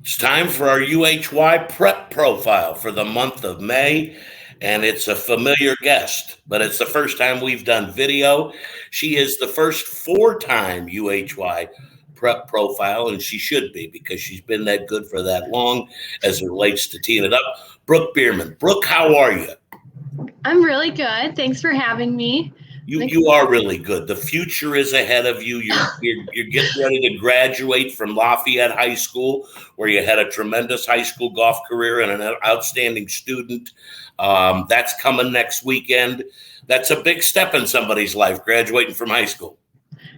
It's time for our UHY prep profile for the month of May, and it's a familiar guest, but it's the first time we've done video. She is the first four-time UHY prep profile, and she should be because she's been that good for that long as it relates to teeing it up. Brooke Biermann. Brooke, how are you? I'm really good. Thanks for having me. You are really good. The future is ahead of you. You're getting ready to graduate from Lafayette High School, where you had a tremendous high school golf career and an outstanding student. That's coming next weekend. That's a big step in somebody's life, graduating from high school.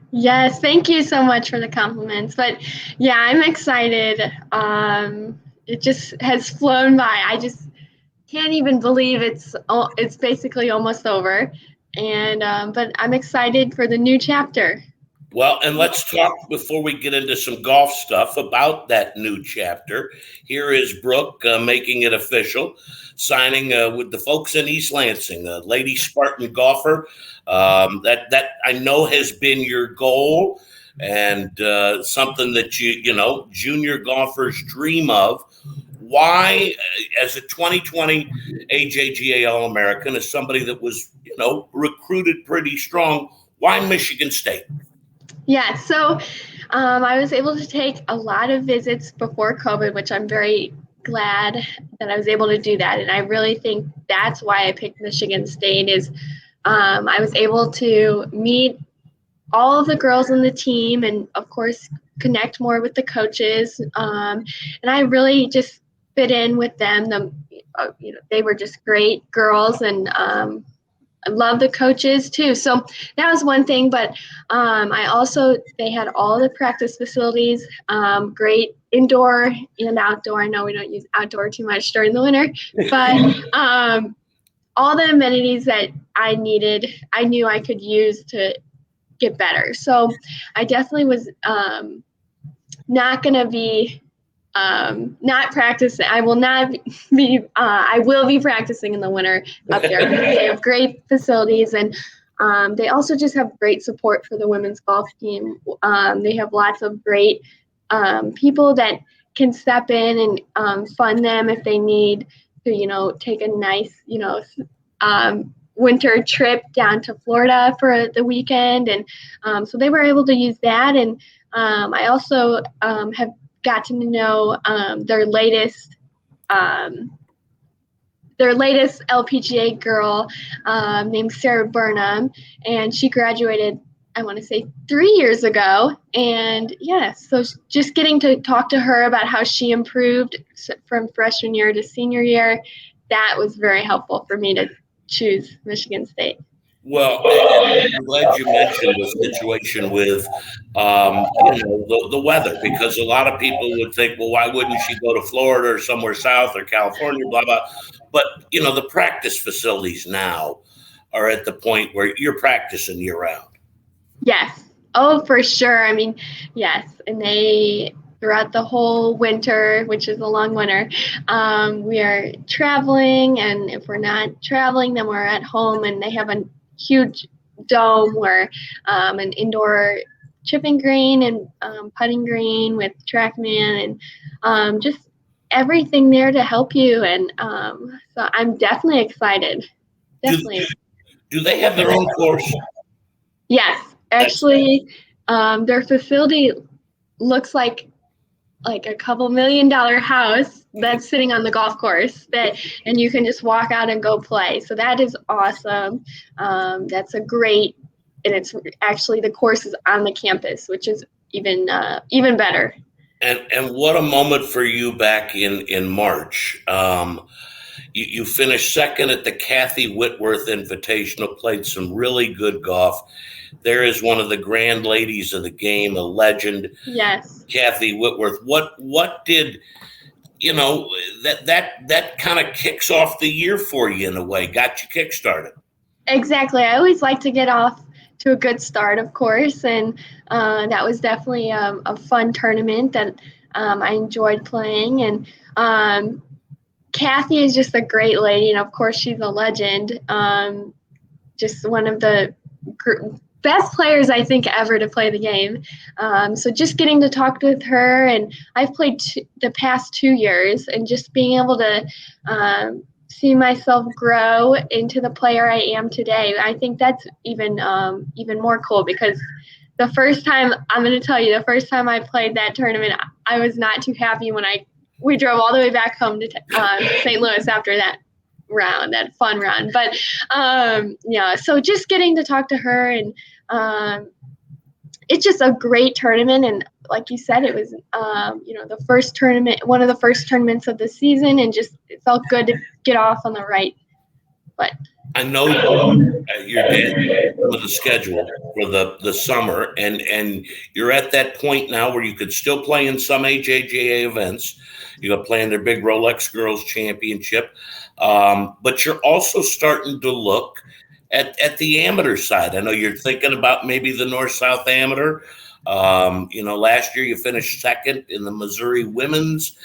Yes, thank you so much for the compliments. But yeah, I'm excited. It just has flown by. I just can't even believe it's basically almost over. And but I'm excited for the new chapter. Well, and let's talk before we get into some golf stuff about that new chapter. Here is Brooke making it official, signing with the folks in East Lansing, a Lady Spartan golfer. That I know has been your goal and something that junior golfers dream of. Why, as a 2020 AJGA All-American, as somebody that was, recruited pretty strong, why Michigan State? Yeah, so I was able to take a lot of visits before COVID, which I'm very glad that I was able to do that. And I really think that's why I picked Michigan State is I was able to meet all of the girls on the team and, of course, connect more with the coaches. And I really just fit in with them. They were just great girls, and I love the coaches too. So that was one thing. But they had all the practice facilities, great indoor and outdoor. I know we don't use outdoor too much during the winter, but all the amenities that I needed, I knew I could use to get better. So I definitely was not going to be not practicing. I will not be. I will be practicing in the winter up there. They have great facilities, and they also just have great support for the women's golf team. They have lots of great people that can step in and fund them if they need to, take a nice, winter trip down to Florida for the weekend, and so they were able to use that. And I also have gotten to know their latest LPGA girl named Sarah Burnham, and she graduated, I want to say 3 years ago. And so just getting to talk to her about how she improved from freshman year to senior year, that was very helpful for me to choose Michigan State. Well, I'm glad you mentioned the situation with, the weather, because a lot of people would think, well, why wouldn't she go to Florida or somewhere south or California, blah, blah. But, the practice facilities now are at the point where you're practicing year round. Yes. Oh, for sure. I mean, yes. And throughout the whole winter, which is a long winter, we are traveling. And if we're not traveling, then we're at home, and they have a huge dome where an indoor chipping green and putting green with TrackMan and just everything there to help you. And so I'm definitely excited. Definitely. Do they have their own course? Yes, actually, their facility looks like a couple $1 million house that's sitting on the golf course and you can just walk out and go play. So that is awesome. That's a great, and it's actually the course is on the campus, which is even better. And what a moment for you back in March. You finished second at the KathyWhitworth Invitational, played some really good golf. There is one of the grand ladies of the game, a legend. Yes. KathyWhitworth. What did, that kind of kicks off the year for you in a way, got you kick-started. Exactly. I always like to get off to a good start, of course. And that was definitely a fun tournament that I enjoyed playing. And Kathy is just a great lady. And of course, she's a legend. Just one of the best players I think ever to play the game. So just getting to talk with her, and I've played the past 2 years, and just being able to see myself grow into the player I am today. I think that's even more cool, because the first time I played that tournament, I was not too happy when we drove all the way back home to St. Louis after that fun round. But so just getting to talk to her, and it's just a great tournament. And like you said, it was the first tournament, one of the first tournaments of the season, and just it felt good to get off on the right foot. I know your dad with the schedule for the summer, and you're at that point now where you could still play in some AJGA events. You're playing their big Rolex Girls Championship, but you're also starting to look at the amateur side. I know you're thinking about maybe the North-South Amateur. Last year you finished second in the Missouri Women's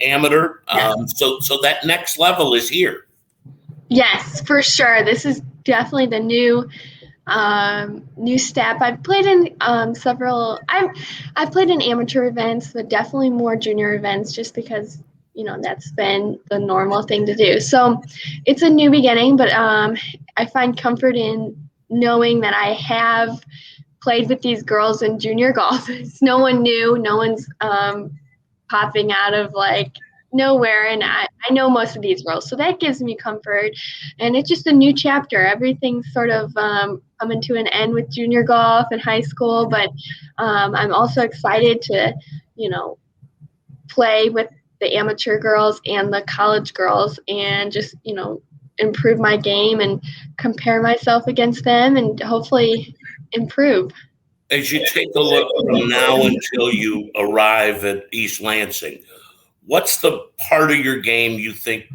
Amateur. So that next level is here. Yes, for sure. This is definitely the new step. I've played in several. I've played in amateur events, but definitely more junior events, just because that's been the normal thing to do. So it's a new beginning, but I find comfort in knowing that I have played with these girls in junior golf. It's no one new. No one's popping out of nowhere, and I know most of these girls, so that gives me comfort. And it's just a new chapter. Everything's sort of coming to an end with junior golf and high school, but I'm also excited to play with the amateur girls and the college girls, and just improve my game and compare myself against them, and hopefully improve. As you take a look from now until you arrive at East Lansing, what's the part of your game you think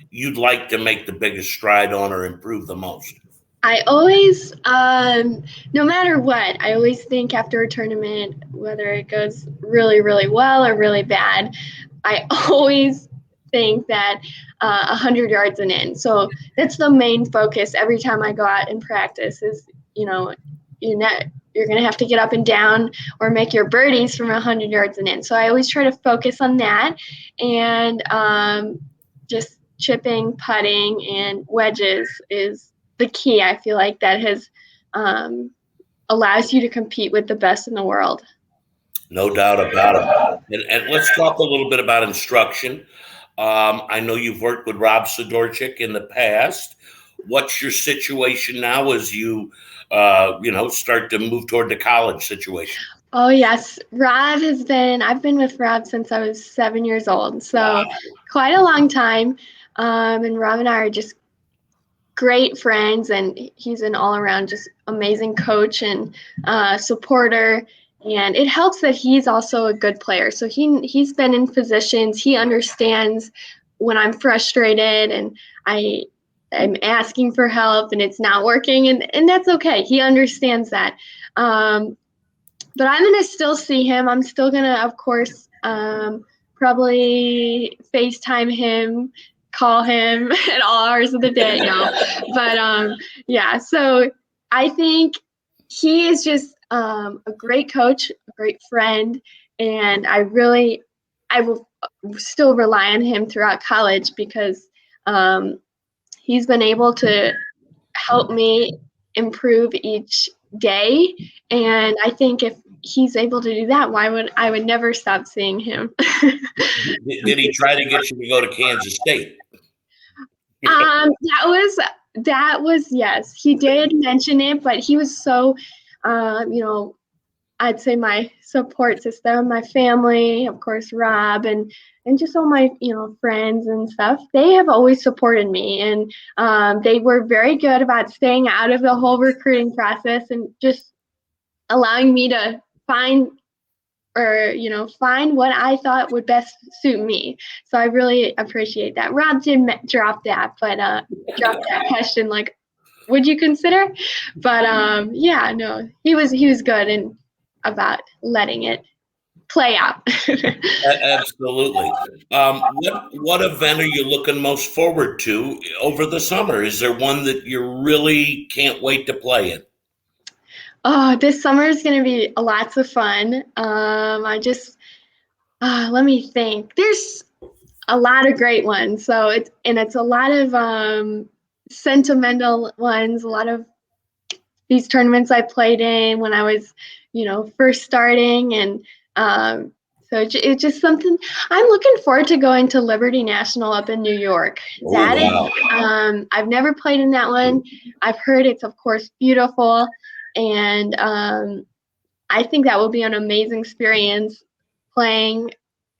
you'd like to make the biggest stride on or improve the most? I always, no matter what, I always think after a tournament, whether it goes really, really well or really bad, I always think that 100 yards and in. So that's the main focus every time I go out and practice is, you're going to have to get up and down or make your birdies from 100 yards and in. So I always try to focus on that, and just chipping, putting, and wedges is the key. I feel like that has allows you to compete with the best in the world. No doubt about it. And let's talk a little bit about instruction. I know you've worked with Rob Sidorczyk in the past. What's your situation now as you start to move toward the college situation? Oh, yes. I've been with Rob since I was 7 years old. So quite a long time. And Rob and I are just great friends, and he's an all-around just amazing coach and supporter. And it helps that he's also a good player. So he's been in positions. He understands when I'm frustrated and I'm asking for help and it's not working, and that's okay. He understands that. But I'm going to still see him. I'm still going to, of course, probably FaceTime him, call him at all hours of the day. No. But, so I think he is just a great coach, a great friend, and I will still rely on him throughout college, because he's been able to help me improve each day, and I think if he's able to do that, I would never stop seeing him. Did he try to get you to go to Kansas State? That was yes, he did mention it, but he was so I'd say my support system, my family, of course, Rob, and just all my, friends and stuff, they have always supported me. And they were very good about staying out of the whole recruiting process and just allowing me to find what I thought would best suit me. So I really appreciate that. Rob did drop that, but dropped that question, like, would you consider? But he was good and about letting it play out. Absolutely. What event are you looking most forward to over the summer? Is there one that you really can't wait to play in? Oh, this summer is going to be lots of fun. Let me think. There's a lot of great ones. So it's a lot of sentimental ones, a lot of these tournaments I played in when I was, first starting. And it's just something I'm looking forward to going to Liberty National up in New York. Oh, wow. I've never played in that one. I've heard it's, of course, beautiful. And I think that will be an amazing experience playing,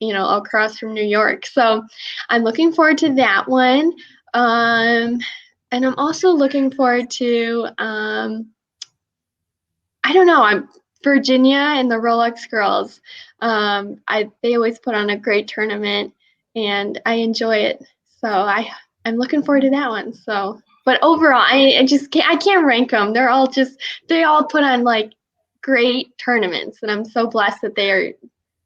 across from New York. So I'm looking forward to that one. And I'm also looking forward to, I don't know, I'm Virginia and the Rolex girls. They always put on a great tournament, and I enjoy it. So I'm looking forward to that one. So, but overall, I can't rank them. They all put on like great tournaments, and I'm so blessed that they're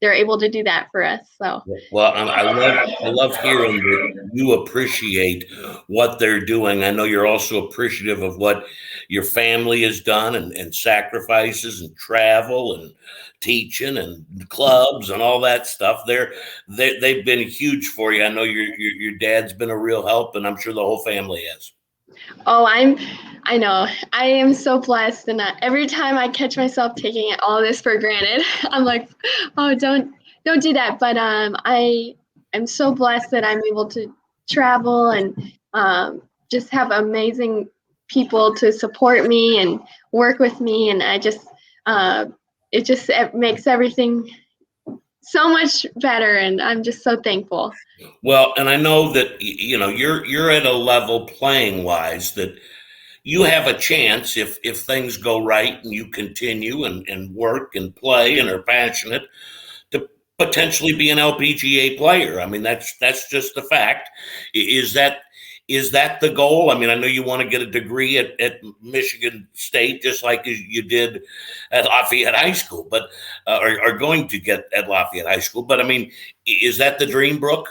able to do that for us. So. Well, I love hearing that you appreciate what they're doing. I know you're also appreciative of what your family has done and sacrifices and travel and teaching and clubs and all that stuff. They've been huge for you. I know your dad's been a real help, and I'm sure the whole family has. Oh, I know. I am so blessed, and every time I catch myself taking all this for granted, I'm like, oh, don't do that. But I'm so blessed that I'm able to travel and just have amazing people to support me and work with me, and it makes everything so much better, and I'm just so thankful. Well, and I know that you're at a level playing wise that you have a chance if things go right and you continue and work and play and are passionate to potentially be an LPGA player. I mean, that's just the fact. Is that the goal? I mean, I know you want to get a degree at Michigan State, just like you did at Lafayette High School, but are going to get at Lafayette High School. But I mean, is that the dream, Brooke?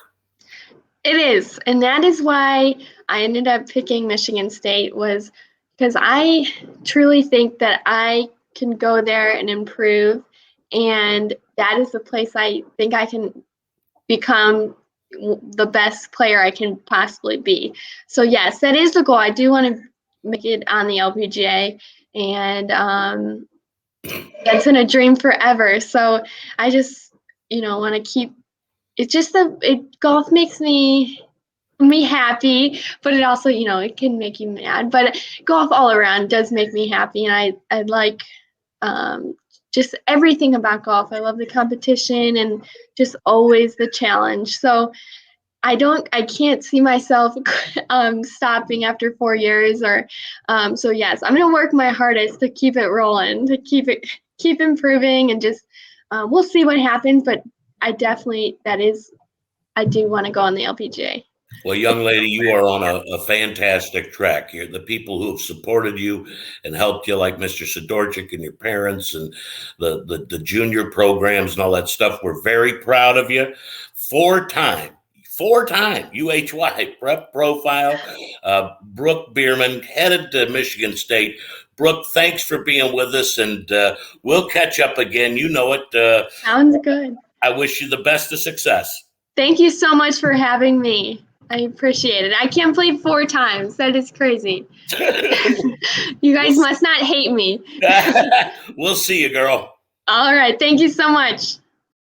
It is, and that is why I ended up picking Michigan State, was because I truly think that I can go there and improve, and that is the place I think I can become the best player I can possibly be. So yes, that is the goal. I do want to make it on the LPGA, and that's been a dream forever. So I just want to keep. It's just that golf makes me happy, but it also, it can make you mad. But golf all around does make me happy, and I like just everything about golf. I love the competition and just always the challenge. So I can't see myself stopping after 4 years or so yes, I'm gonna work my hardest to keep it rolling, to keep improving, and just we'll see what happens. But I do want to go on the LPGA. Well, young lady, you are on a fantastic track here. The people who have supported you and helped you, like Mr. Sidorchik and your parents and the junior programs and all that stuff, we're very proud of you. Four-time UHY prep profile, Brooke Biermann, headed to Michigan State. Brooke, thanks for being with us, and we'll catch up again. You know it. Sounds good. I wish you the best of success. Thank you so much for having me. I appreciate it. I can't play 4 times. That is crazy. You guys must not hate me. We'll see you, girl. All right. Thank you so much.